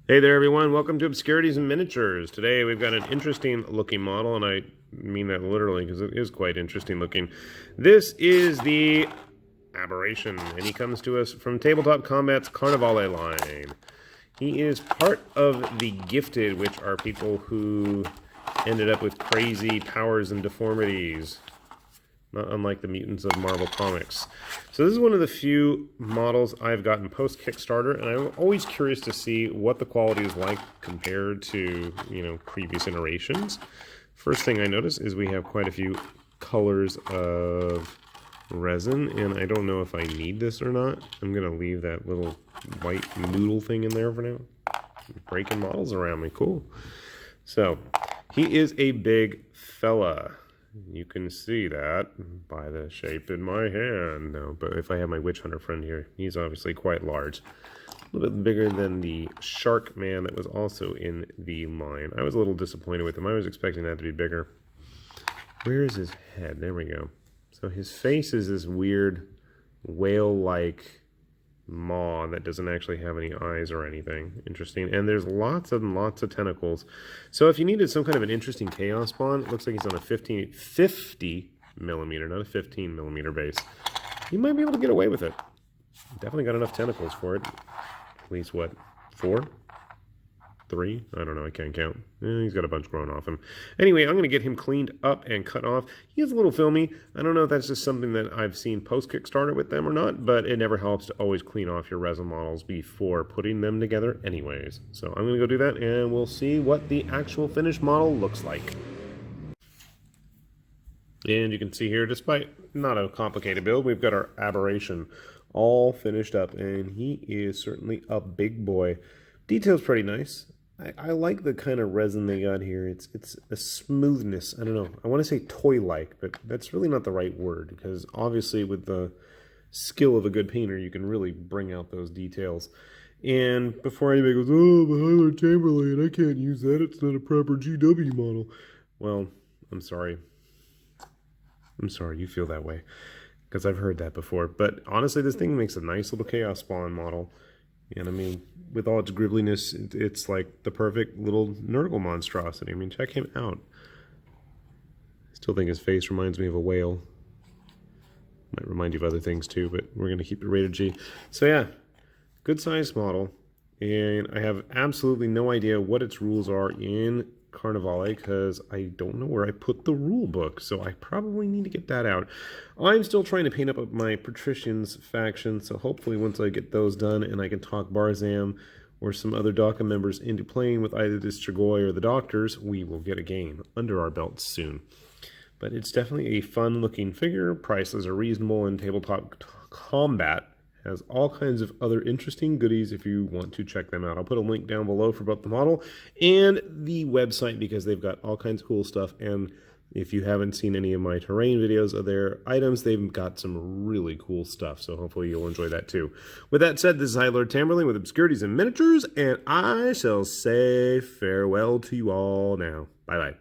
Hey there everyone, welcome to Obscurities and Miniatures. Today we've got an interesting looking model, and I mean that literally because it is quite interesting looking. This is the Aberration, and he comes to us from Tabletop Combat's Carnevale line. He is part of the Gifted, which are people who ended up with crazy powers and deformities. Not unlike the mutants of Marvel Comics. So this is one of the few models I've gotten post-Kickstarter, and I'm always curious to see what the quality is like compared to, previous iterations. First thing I notice is we have quite a few colors of resin, and I don't know if I need this or not. I'm going to leave that little white noodle thing in there for now. Breaking models around me, cool. So, he is a big fella. You can see that by the shape in my hand. No, but if I have my witch hunter friend here, he's obviously quite large. A little bit bigger than the shark man that was also in the line. I was a little disappointed with him. I was expecting that to be bigger. Where is his head? There we go. So his face is this weird whale-like maw that doesn't actually have any eyes or anything. Interesting. And there's lots and lots of tentacles. So if you needed some kind of an interesting chaos spawn, it looks like he's on a 50 millimeter, not a 15 millimeter base. You might be able to get away with it. Definitely got enough tentacles for it. At least what, 4? 3? I don't know, I can't count. He's got a bunch growing off him. Anyway, I'm going to get him cleaned up and cut off. He is a little filmy. I don't know if that's just something that I've seen post-Kickstarter with them or not, but it never helps to always clean off your resin models before putting them together anyways. So I'm going to go do that, and we'll see what the actual finished model looks like. And you can see here, despite not a complicated build, we've got our Aberration all finished up, and he is certainly a big boy. Detail's pretty nice. I like the kind of resin they got here. It's a smoothness. I don't know. I want to say toy-like, but that's really not the right word, because obviously with the skill of a good painter, you can really bring out those details. And before anybody goes, oh, but Hyler Chamberlain, I can't use that. It's not a proper GW model. Well, I'm sorry. I'm sorry you feel that way, because I've heard that before. But honestly, this thing makes a nice little Chaos Spawn model. And I mean, with all its gribbliness, it's like the perfect little Nurgle monstrosity. I mean, check him out. I still think his face reminds me of a whale. Might remind you of other things too, but we're going to keep it rated G. So yeah, good size model. And I have absolutely no idea what its rules are in Carnevale, because I don't know where I put the rule book, so I probably need to get that out. I'm still trying to paint up my Patricians faction, so hopefully once I get those done and I can talk Barzam or some other DACA members into playing with either the Strigoi or the Doctors, we will get a game under our belts soon. But it's definitely a fun looking figure. Prices are reasonable, and Tabletop Combat has all kinds of other interesting goodies if you want to check them out. I'll put a link down below for both the model and the website, because they've got all kinds of cool stuff. And if you haven't seen any of my terrain videos of their items, they've got some really cool stuff. So hopefully you'll enjoy that too. With that said, this is Hyler Chamberlain with Obscurities and Miniatures, and I shall say farewell to you all now. Bye-bye.